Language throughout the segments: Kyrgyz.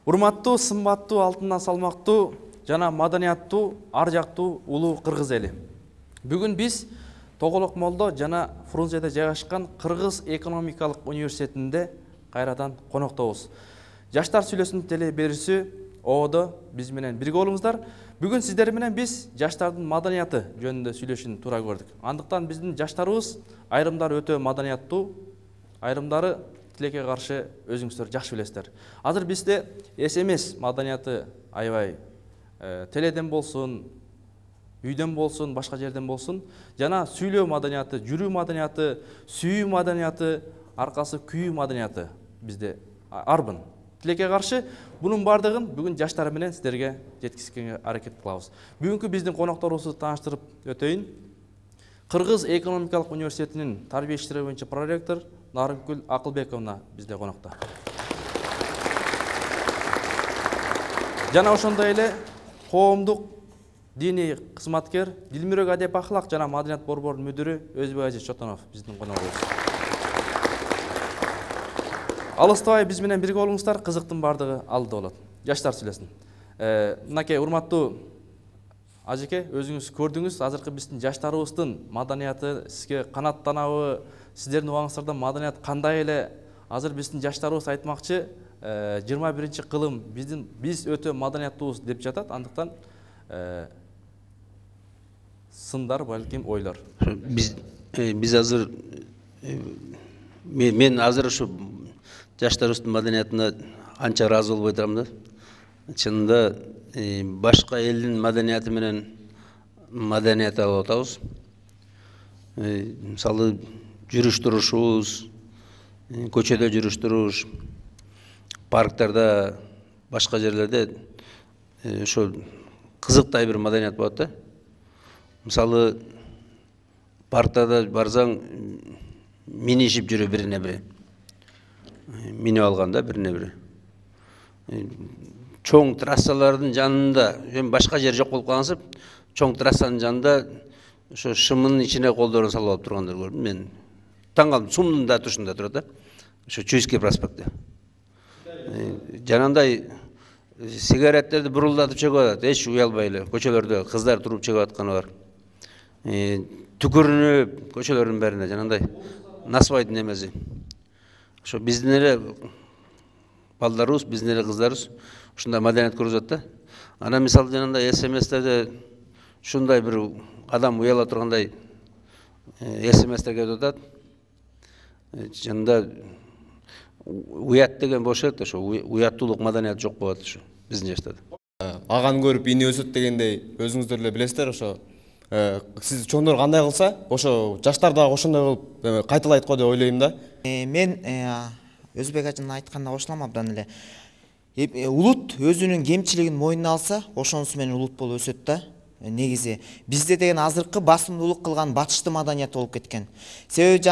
Урматтуу, сымбаттуу, алтындан салмактуу жана маданияттуу, ар жактуу улуу кыргыз эли. Бүгүн биз Тоголок Молдо жана Фрунзеде жайгашкан Кыргыз экономикалык университетинде кайрадан коноктобуз. Жаштар сүйлөсүнүн теле берүүсү ООдо биз менен бирге болуңуздар. Бүгүн сиздер менен биз жаштардын маданияты жөнүндө сүйлөшүүнү туура көрдүк. Андыктан биздин жаштарыбыз айрымдары өтө маданияттуу, айрымдары тилекке каршы өзүңүздөр жакшы билесиздер. Азыр бизде СМС маданияты аябай теледен болсун, үйдөн болсун, башка жерден болсун, жана сүйлөө маданияты, жүрүү маданияты, сүйүү маданияты, аркасы күйүү маданияты бизде арбын. Тилекке каршы бунун бардыгын бүгүн жаштар менен сиздерге жеткизгенге аракет кылабыз. Бүгүнкү биздин конокторубузду тааныштырып өтөйүн. Кыргыз экономикалык университетинин тарбия иштери боюнча проректор Нарымкүл Акылбековна бизде конокто. Жана ошондой эле коомдук диний кызматкер, Дилмүрөк адеп ахлак жана маданият борборунун мүдүрү Өзбек Азиз Чотонов биздин коногубуз. Алыстабай биз менен бирге болуңуздар, кызыктын бардыгы алдыда болот. Жаштар сүйлөсүн. Мынакей урматтуу ажеке, өзүңүз көрдүңүз, азыркы биздин жаштарыбыздын маданияты сизге канаттанабы, сиздердин убагыңыздарда маданият кандай эле? Азыр биздин жаштарыбыз айтмакчы, 21-кылым биз өтө маданияттуубуз деп жатат. Андыктан сындар, балким ойлор. Биз азыр мен азыр ушу жаштарыбыздын маданиятына анча ыраазы болбой атам да. Чынында башка элдин маданияты менен маданият алып атабыз. Мисалы жүрүш турушубуз, көчөдө жүрүш туруш, парктарда, башка жерлерде ошо кызыктай бир маданият болот да. Мисалы парктарда барсаң минишип жүрө бирине бири. Минип алганда бирине бири. Чоң трассалардын жанында, башка жер жок болуп калгансып, чоң трассанын жанында ошо шымынын ичине колдорун салып алып тургандар көрдүм. Мен таң калдым, сумдун да тушунда турат да. Ошо Чуйский проспектте. Жанагындай сигареттерди бурулдатып чөгүп атат, эч уялбай эле. Көчөлөрдө кыздар туруп чөгүп атканы бар. Түкүрүнүп көчөлөрдүн бәрүнө жанагындай насыбайдын эмеси. Ошо биздин эле балдарыбыз, биздин эле кыздарыбыз ушундай маданият көрүзөт да. Ана мисалы жанагындай СМСтерде ушундай бир адам уяла тургандай СМСтер келип атат. Жанында уят деген болуш керек да, ошо уяттуулук маданият жок болот ошо биздин жаштарда. Аган көрүп ини өсөт дегендей өзүңүздөр эле билесиздер. Ошо сиз чоңдор кандай кылса, ошо жаштар дагы ошондой кылып кайталайт го деп ойлойм да. Мен Өзбек ажынын айтканына кошулам абдан эле. Улут өзүнүн кемчилигин мойнуна алса, ошонусу менен улут болуп өсөт да. Негизи бизде деген азыркы басымдуулук кылган батышты маданият болуп кеткен. Себеби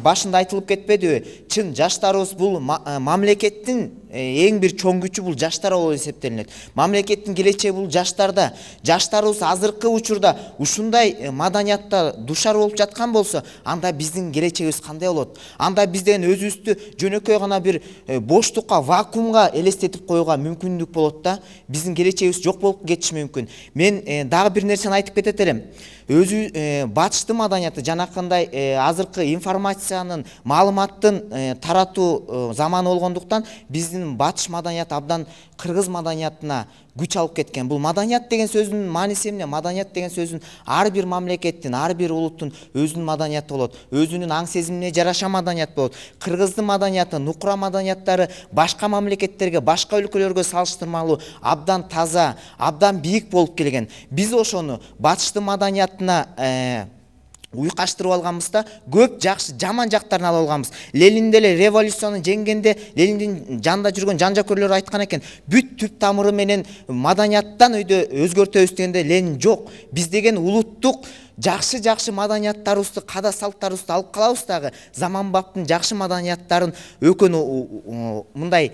башында айтылып кетпедиби? Чын жаштарыбыз бул мамлекеттин эң бир чоң күчү бул жаштар болуп эсептелинет. Мамлекеттин келечеги бул жаштарда. Жаштарыбыз азыркы учурда ушундай маданиятта душар болуп жаткан болсо, анда биздин келечегибиз кандай болот? Анда биз деген өзүбүздү жөнөкөй гана бир боштукка, вакуумга элестетип коюуга мүмкүндүк болот да. Биздин келечегибиз жок болуп кетиши мүмкүн. Мен дагы бир нерсени айтып кетет элем. Өзү батышты маданияты жанакындай азыркы информациянын, маалыматтын таратуу заманы болгондуктан биздин батыш маданияты абдан кыргыз маданиятына күч алып кеткен. Бул маданият деген сөздүн мааниси эмне? Маданият деген сөздүн ар бир мамлекеттин, ар бир улуттун өзүнүн маданияты болот. Өзүнүн аң сезимине жараша маданият болот. Кыргыздын маданияты, нукура маданияттары башка мамлекеттерге, башка өлкөлөргө салыштырмалуу абдан таза, абдан бийик болуп келген. Биз ошону батышты маданиятына уйкаштырып алганбыз да, көп жакшы жаман жактарын алып алганбыз. Ленин деле революцияны жеңгенде Лениндин жанында жүргөн жан-жакөрлөр айткан экен, бүт түп тамыры менен маданияттан өйдө өзгөртөбүз дегенде Ленин жок. Биз деген улуттук жакшы маданияттарыбызды, када салттарыбызды алып калабыз дагы, заманбаптын жакшы маданияттарын өкөнү мындай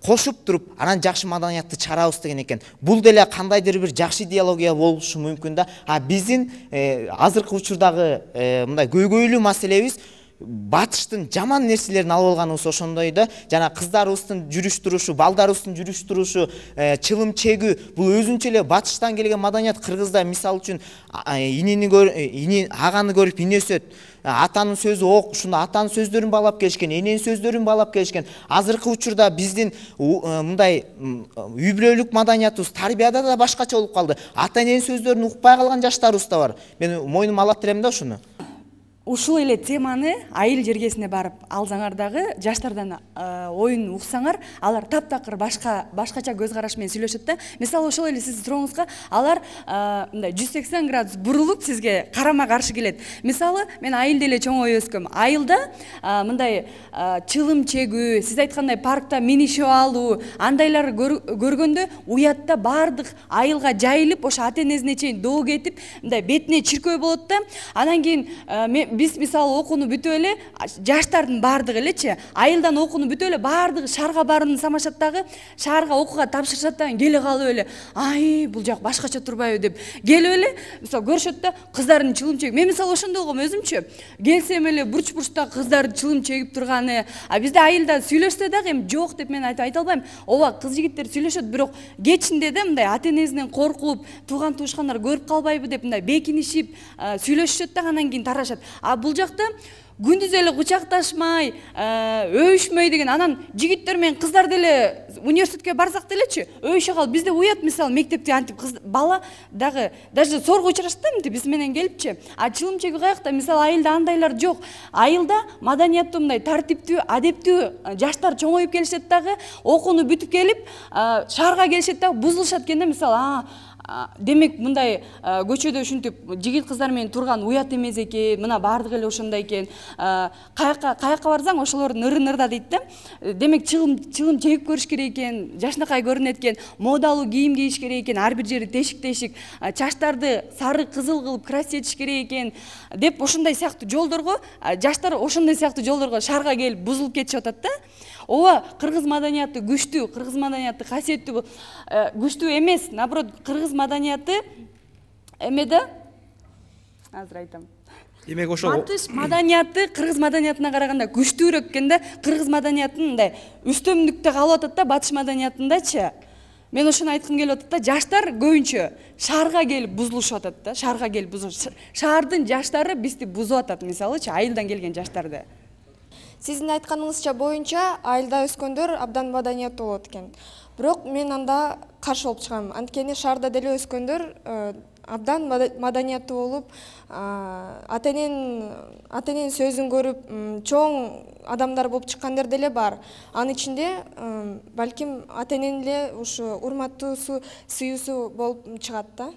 кошуп туруп, анан жакшы маданиятты чыгарабыз деген экен. Бул деле кандайдыр бир жакшы идеология болушу мүмкүн да. Биздин азыркы учурдагы мындай көйгөйлүү маселебиз батыштын жаман нерселерин алып алганыбыз ошондой да. Жана кыздарыбыздын жүрүш турушу, балдарыбыздын жүрүш турушу, чылым чегүү бул өзүнчө эле батыштан келген маданият. Кыргызда мисалы үчүн аганы көрүп ине өсөт. Атанын сөзү ок, ушунда атанын сөздөрүн баалап келишкен, эненин сөздөрүн баалап келишкен. Азыркы учурда биздин мындай үй бүлөлүк маданиятыбыз тарбияда да башкача болуп калды. Ата эненин сөздөрүн укпай калган жаштарыбыз да бар. Мен мойнума ала берем да ушуну. Ушул эле теманы айыл жергесине барып алсаңар дагы, жаштардан оюн уксаңар, алар таптакыр башкача көз караш менен сүйлөшөт да. Мисалы ошол эле сиздин сурооңузга алар мындай 180 градус бурулуп сизге карама каршы келет. Мисалы мен айылда эле чоңоюп өскөм. Айылда мындай чылым чегүү, сиз айткандай паркта минишип алуу, андайлар көргөндө уятта бардык айылга жайылып, ошо ата энесине чейин доо кетип, мындай бетине чиркөө болот да. Анан кийин биз мисалы окууну бүтүп эле, жаштардын бардыгы элечи, айылдан окууну бүтүп эле бардыгы шаарга барууну самашат дагы, шаарга окууга тапшырышат дагы, келе калып эле, ай, бул жак башкача турбайбы деп. Келип эле, мисалы көрүшөт да, кыздардын чылым чегип. Мен мисалы ошондой болгом өзүмчү. Келсем эле бурч-бурчта кыздардын чылым чегип турганы, бизде айылда сүйлөшсө дагы эми жок деп мен айта албайм. Ооба, кыз жигиттер сүйлөшөт, бирок кечинде да мындай ата энесинен коркуп, тууган туушкандар көрүп калбайбы деп мындай бекинишип сүйлөшүшөт да, анан кийин тарашат. Бул жакта күндүз эле кучакташмай, өйүшмөй деген, анан жигиттер менен кыздар деле университетке барсак делечи, өйүшө калып, бизде уят мисалы мектепте антип бала дагы даже сорго учурашат да мынтип биз менен келипчи. Чылым чегүү каякта? Мисалы айылда андайлар жок. Айылда маданияттуу мындай тартиптүү, адептүү жаштар чоңоюп келишет дагы, окууну бүтүп келип, шаарга келишет дагы бузулушат экен да, мисалы, демек мындай көчөдө ушинтип жигит кыздар менен турган уят эмес экен, мына бардыгы эле ошондой экен. Каяка барсаң ошолордун ыры-нырда дейт да. Демек чылым чегип көрүш керек экен, жашнакай көрүнөт экен, модалуу кийим кийиш керек экен, ар бир жери тешик-тешик, чачтарды сары кызыл кылып красить этиш керек экен деп ошондой сыяктуу жолдорго, жаштар ошондой сыяктуу жолдорго шаарга келип бузулуп кетишип атат да. Ооба, кыргыз маданияты күчтүү, кыргыз маданияты касиеттүү, күчтүү эмес, наоборот, кыргыз маданияты эмеде азыр айтам. Демек ошол батыш маданияты кыргыз маданиятына караганда күчтүүрөөк экен да. Кыргыз маданиятын мындай үстөмдүктө калып атат да батыш маданиятындачы. Мен ошону айткым келип атат да, жаштар көбүнчө шаарга келип бузулушуп атат да, шаарга келип бузулуш. Шаардын жаштары бизди бузуп атат, мисалычы, айылдан келген жаштарды. Сиздин айтканыңызча боюнча айылда өскөндөр абдан маданияттуу болот экен. Бирок мен анда каршы болуп чыгам. Анткени шаарда деле өскөндөр абдан маданияттуу болуп, ата эненин сөзүн көрүп, чоң адамдар болуп чыккандар деле бар. Анын ичинде балким ата эненин эле ушу урматтуусу, сүйүүсү болуп чыгат да.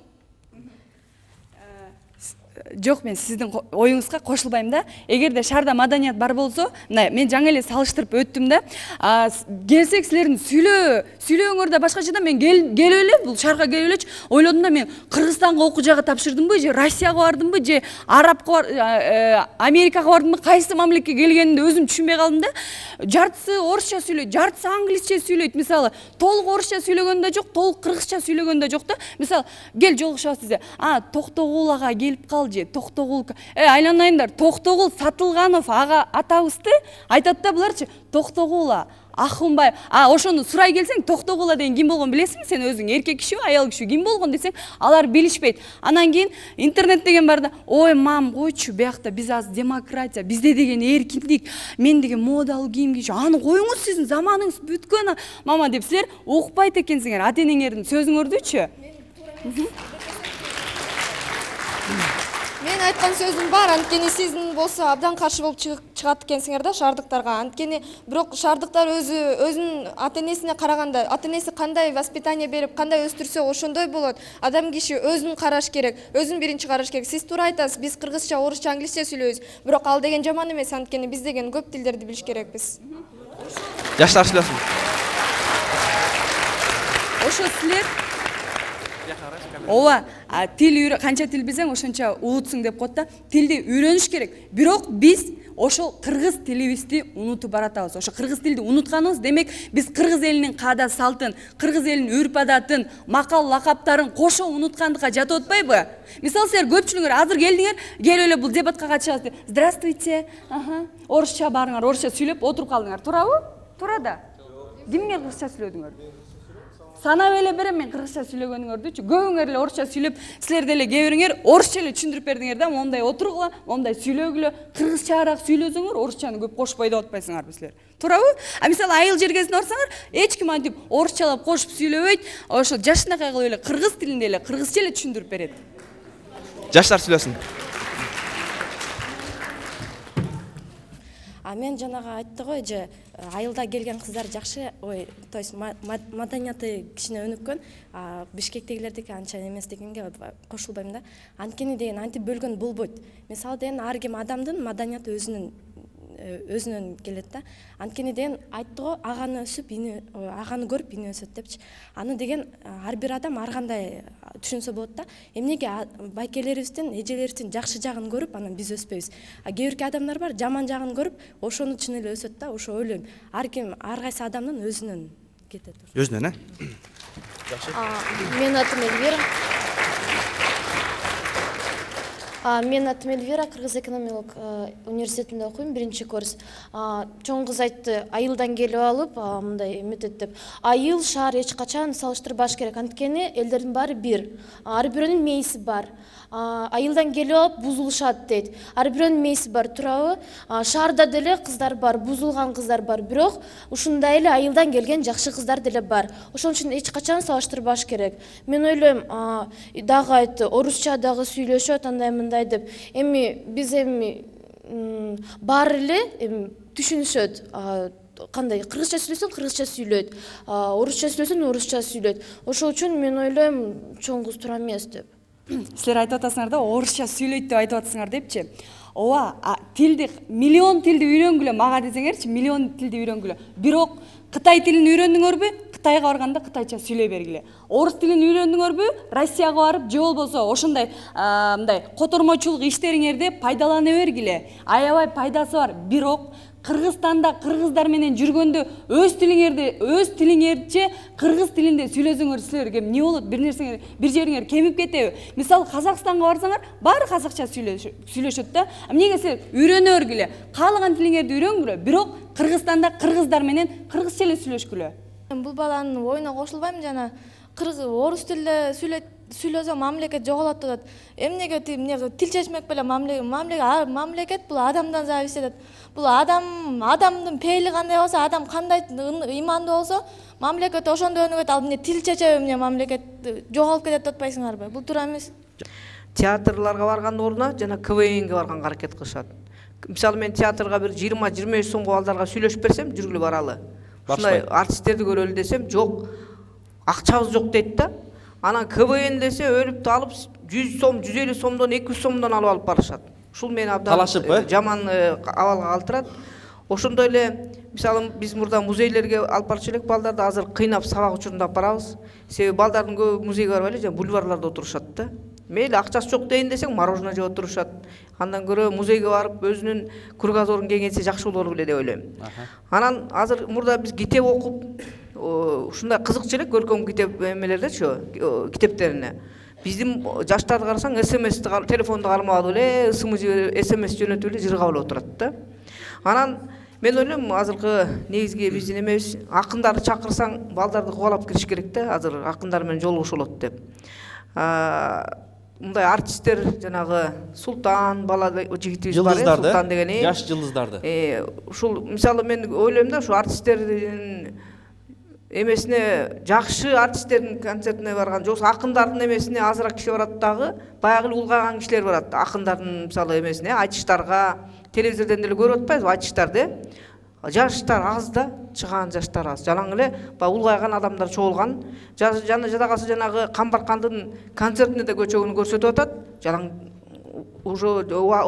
Жок, мен сиздин оюңузга кошулбайм да. Эгерде шаарда маданият бар болсо, мына мен жаңы эле салыштырып өттүм да. Келсек силердин сүйлөөңөр да башкача да. Мен келип эле, бул шаарга келип элечи, ойлодум да, мен Кыргызстанга окуу жагы тапшырдымбы, же Россияга бардымбы, же Америкага бардымбы, кайсы мамлекетке келгенимди өзүм түшүнбөй калдым да. Жартысы орусча сүйлөйт, жартысы англисче сүйлөйт. Мисалы, толук орусча сүйлөгөн да жок, толук кыргызча сүйлөгөн да жок да. Мисалы, кел жолугушабыз сизде. Токтогул келип кал же, Токтогул. Айланайындар, Токтогул Сатылганов атабызды айтат да буларчы. Токтогул Ахунбай. Ошону сурай келсең, Токтогул деген ким болгон билесиңби? Сен өзүң эркек кишиби, аял кишиби ким болгон десең, алар билишпейт. Анан кийин интернет деген бар да. Ой, мам, койчу, биякта биз аз демократия, бизде деген эркиндик, мен деген модалуу кийим кийчү. Аны коюңуз, сиздин заманыңыз бүткөн, мама деп силер укпайт экенсиңер ата энеңердин сөзүңөрдүчү. Мен айткан сөзүм бар, анткени сиздин болсо абдан каршы болуп чыгат экенсиңер да шаардыктарга. Анткени бирок шаардыктар өзүнүн ата энесине караганда, ата энеси кандай воспитание берип, кандай өстүрсө ошондой болот. Адам киши өзүн караш керек, өзүн биринчи караш керек. Сиз туура айтасыз, биз кыргызча, орусча, англисче сүйлөйбүз. Бирок ал деген жаман эмес, анткени биз деген көп тилдерди билиш керекпиз. жаштар сүйлөсүн. Ошо силер Ооба, канча тил билсең ошончо улутсуң деп коет да. Тилди үйрөнүш керек. Бирок биз ошол кыргыз тилибизди унутуп баратабыз. Ошо кыргыз тилди унутканыбыз демек биз кыргыз элинин каада салтын, кыргыз элинин үрп адатын, макал лакаптарын кошо унуткандыкка жатып атпайбы? Мисалы силер көпчүлүгүңөр азыр келдиңер, келип эле бул дебатка катышасыз. Здравствуйте. Орусча барыңар, орусча сүйлөп отуруп калдыңар. Туурабы? Туура да. Кимге кыргызча сүйлөдүңөр? Санап эле берем мен кыргызча сүйлөгөнүңөрдүчү. Көбүңөр эле орусча сүйлөп, силер деле кээ бириңер орусча эле түшүндүрүп бердиңер да, мондай отургула, мондай сүйлөгүлө, кыргызчараак сүйлөсөңөр, орусчаны көп кошпой деп атпайсыңарбы силер. Туурабы? А мисалы айыл жергесине барсаңар, эч ким антип орусчалап кошуп сүйлөбөйт. Ошо жашынакай кылып эле кыргыз тилинде эле кыргызча эле түшүндүрүп берет. Жаштар сүйлөсүн. Мен жанагы айтты го же айылда келген кыздар жакшы, то есть маданияты кичине өнүккөн, Бишкектегилердики анча эмес дегенге кошулбайм да. Анткени деген антип бөлгөн болбойт. Мисалы деген ар ким адамдын маданияты өзүнөн келет да. Анткени деген айтты го аганы өсүп, аганы көрүп ини өсөт депчи. Аны деген ар бир адам ар кандай түшүнсө болот да. Эмнеге байкелерибиздин, эжелерибиздин жакшы жагын көрүп, анан биз өспөйбүз. Кээ бирки адамдар бар, жаман жагын көрүп, ошону чын эле өсөт да. Ошо ойлойм. Ар ким, ар кайсы адамдын өзүнөн кетет. Өзүнөн, Менин атым Эльвира. Мен атым Эльвира, Кыргыз экономикалык университетинде окуйм, 1-курс. Чоң кыз айтты, айылдан келип алып, мындай эметет деп. Айыл, шаар эч качан салыштырбаш керек. Анткени элдердин баары бир. Ар бирөөнүн мээси бар. Айылдан келип алып бузулушат дейт. Ар бирөөнүн мээси бар, туурабы? Шаарда деле кыздар бар, бузулган кыздар бар, бирок ушундай эле айылдан келген жакшы кыздар деле бар. Ошон үчүн эч качан салыштырбаш керек. Мен ойлойм, дагы айтты, орусча дагы сүйлөшөт, андай мындай деп. Биз баары эле түшүнүшөт. Кандай кыргызча сүйлөсөң кыргызча сүйлөйт, орусча сүйлөсөң орусча сүйлөйт. Ошол үчүн мен ойлойм, чоң кыз туура эмес деп. Силер айтып атасыңар да, орусча сүйлөйт деп айтып атасыңар депчи. Ооба, тилди, миллион тилди үйрөнгүлө, мага десеңерчи, миллион тилди үйрөнгүлө. Бирок Кытай тилин үйрөндүңөрбү? Кытайга барганда кытайча сүйлөй бергиле. Орус тилин үйрөндүңөрбү? Россияга барып, же болбосо ошондой мындай котормочулук иштериңерде пайдалана бергиле. Аябай пайдасы бар. Бирок Кыргызстанда кыргыздар менен жүргөндө өз тилиңерче кыргыз тилинде сүйлөсөңөр силерге эмне болот? Бир жериңер кемип кетеби? Мисалы Казакстанга барсаңар, баары казакча сүйлөшөт да. Эмнеге силер үйрөнө бергиле? Каалаган тилиңерди үйрөнгүлө, бирок Кыргызстанда кыргыздар менен кыргызча эле сүйлөшкүлө. Бул баланын оюна кошулбайм, жана орус тилде сүйлөсө мамлекет жоголот деп атат. Эмнеге тил чечмек беле мамлекет бул адамдан зависит этет. Бул адамдын пейили кандай болсо, адам кандай имандуу болсо, мамлекет ошондой өнүгөт. Ал тил чечеби эмне мамлекет жоголуп кетет деп атпайсыңарбы? Бул туура эмес. Театрларга баргандын ордуна жана КВНге барганга аракет кылышат. Мисалы мен театрга бир 20-25 сомго балдарга сүйлөшүп берсем, жүргүлө баралы. Ушундай артисттерди көрөлү десем, жок. Акчабыз жок дейт да. Анан КВН десе өлүптү алып 100 сом, 150 сомдон, 200 сомдон алып барышат. Ушул мени абдан жаман абалга калтырат. Ошондой эле, мисалы биз мурда музейлерге алып барчу элек балдарды, азыр кыйнап сабак учурунда барабыз. Себеби балдардын көп музейге барбай эле бульварларда отурушат да. Мейли акчасы жок дейин десең, мороженое жеп отурушат. Андан көрө музейге барып өзүнүн кругозорун кеңейтсе жакшы болор беле деп ойлойм. Анан азыр мурда биз китеп окуп, ушундай кызыкчу элек көркөм китеп эмелердечи, китептерине. Биздин жаштарды карасаң, СМСти телефонду кармап алып эле, СМС жөнөтүп эле жыргап эле отурат да. Анан мен ойлойм, азыркы негизги биздин эмебиз, акындарды чакырсаң, балдарды кубалап кириш керек да, азыр акындар менен жолугуша болот деп. Мындай артисттер, жанагы Султан, бала жигитибиз бар, Султан деген, жаш жылдыздарды. Ушул мисалы мен ойлойм да, ушу артисттердин эмесине, жакшы артисттердин концертине барган, жоксо акындардын эмесине азыраак киши барат дагы, баягы баягы кишилер барат. Акындардын мисалы эмесине, айтыштарга, телевизордон деле көрүп атпайбызбы айтыштарды? Жаштар аз да, чыган жаштар аз. Жалаң эле улгайган адамдар чогулган. Жана жада калса жанагы Камбаркандын концертине да көчөгүнү көрсөтүп атат. Жалаң уже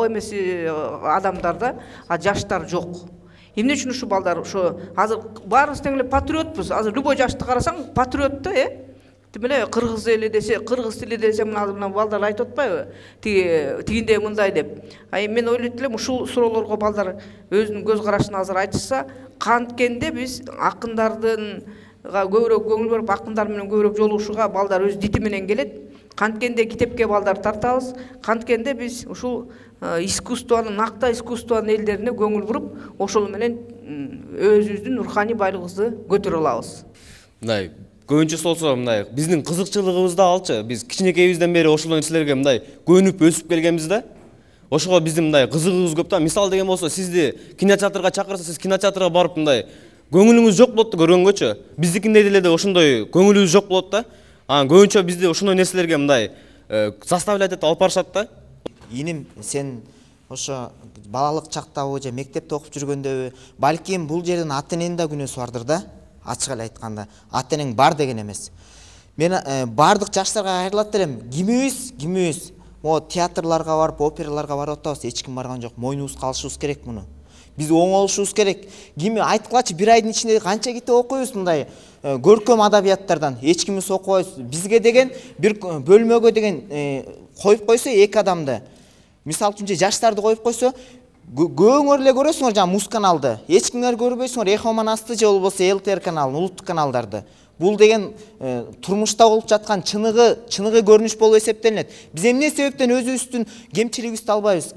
эмеси адамдарда, а жаштар жок. Эмне үчүн ушу балдар, ушу азыр баарыбыз тең эле патриотпуз. Азыр любой жашты карасаң патриот да, Тимеле кыргыз эли десе, кыргыз тили десе мына балдар айтып атпайбы? Тигинде мындай деп. Мен ойлойт элем ушул суроолорго балдар өзүнүн көз карашын азыр айтышса, канткенде биз акындардын көбүрөөк көңүл берип, акындар менен көбүрөөк жолугушууга балдар өз дити менен келет. Канткенде китепке балдар тартабыз. Канткенде биз ушул искусствонун, накта искусствонун элдерине көңүл буруп, ошол менен өзүбүздүн руханий байлыгыбызды көтөрө алабыз. Мындай көбүнчөсү болсо мындай биздин кызыкчылыгыбызды алчы. Биз кичинекейибизден бери ошол нерселерге мындай көнүп өсүп келгенбиз да. Ошого биздин мындай кызыгыбыз көп да. Мисал деген болсо, сизди кинотеатрга чакырса, сиз кинотеатрга барып мындай көңүлүңүз жок болот да көргөнгөчү. Биздикинде деле ошондой көңүлүбүз жок болот да. Анан көбүнчө бизди ошондой нерселерге мындай заставлять этип алып барышат да. Иним, сен ошо балалык чактабы же мектепте окуп жүргөндөбү, балким бул жердин ата эненин да күнөөсү бардыр да. Ачык эле айтканда, ата энең бар деген эмес. Мен бардык жаштарга кайрылат элем. Кимибиз могу театрларга барып, операларга барып атабыз, эч ким барган жок. Мойнубузга алышыбыз керек муну. Биз оңолушубуз керек. Ким айткылачы, бир айдын ичинде канча китеп окуйбуз мындай көркөм адабияттардан. Эч кимибиз окубайбыз. Бизге деген бир бөлмөгө деген коюп койсо эки адамды, мисал үчүн жаштарды коюп койсо, көңөр эле көрөсүңөр жана Муз каналды. Эч кимдер көрбөйсүңөр Эхо Манасты же болбосо ЛТР каналын, улуттук каналдарды. Бул деген турмушта болуп жаткан чыныгы көрүнүш болуп эсептелинет. Биз эмне себептен өзүбүздүн кемчилигибизди албайбыз,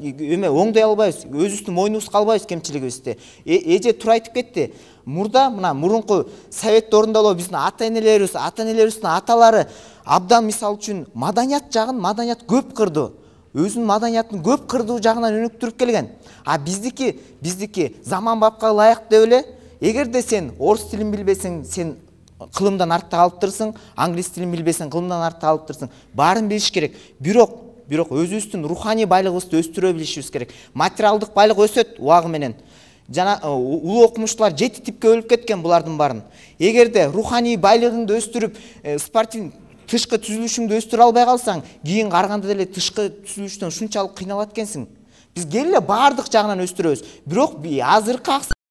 оңдой албайбыз, өзүбүздүн мойнубузга албайбыз кемчилигибизди. Эже туура айтып кетти. Мурда мына мурунку совет орундалуу биздин ата-энелерибиздин аталары абдан мисал үчүн маданият жагын көп кырды. Өзүнүн маданиятын көп кырдуу жагынан өнүктүрүп келген. А биздики заман бапка ылайык деп эле, эгерде сен орус тилин билбесең, сен кылымдан артта калыптырсың, англис тилин билбесең, кылымдан артта калыптырсың. Баарын билиш керек. Бирок өзүбүздүн руханий байлыгыбызды өстүрө билишибиз керек. Материалдык байлык өсөт убагы менен. Жана улуу окумуштуулар 7 типке бөлүп кеткен булардын баарын. Эгерде руханий байлыгыңды өстүрүп, спортивный тышкы түзүлүшүңдү өстүрө албай калсаң, кийин карганда деле тышкы түзүлүштөн ушунчалык кыйналат экенсиң. Биз келе баардык жагынан өстүрөбүз. Бирок азыркы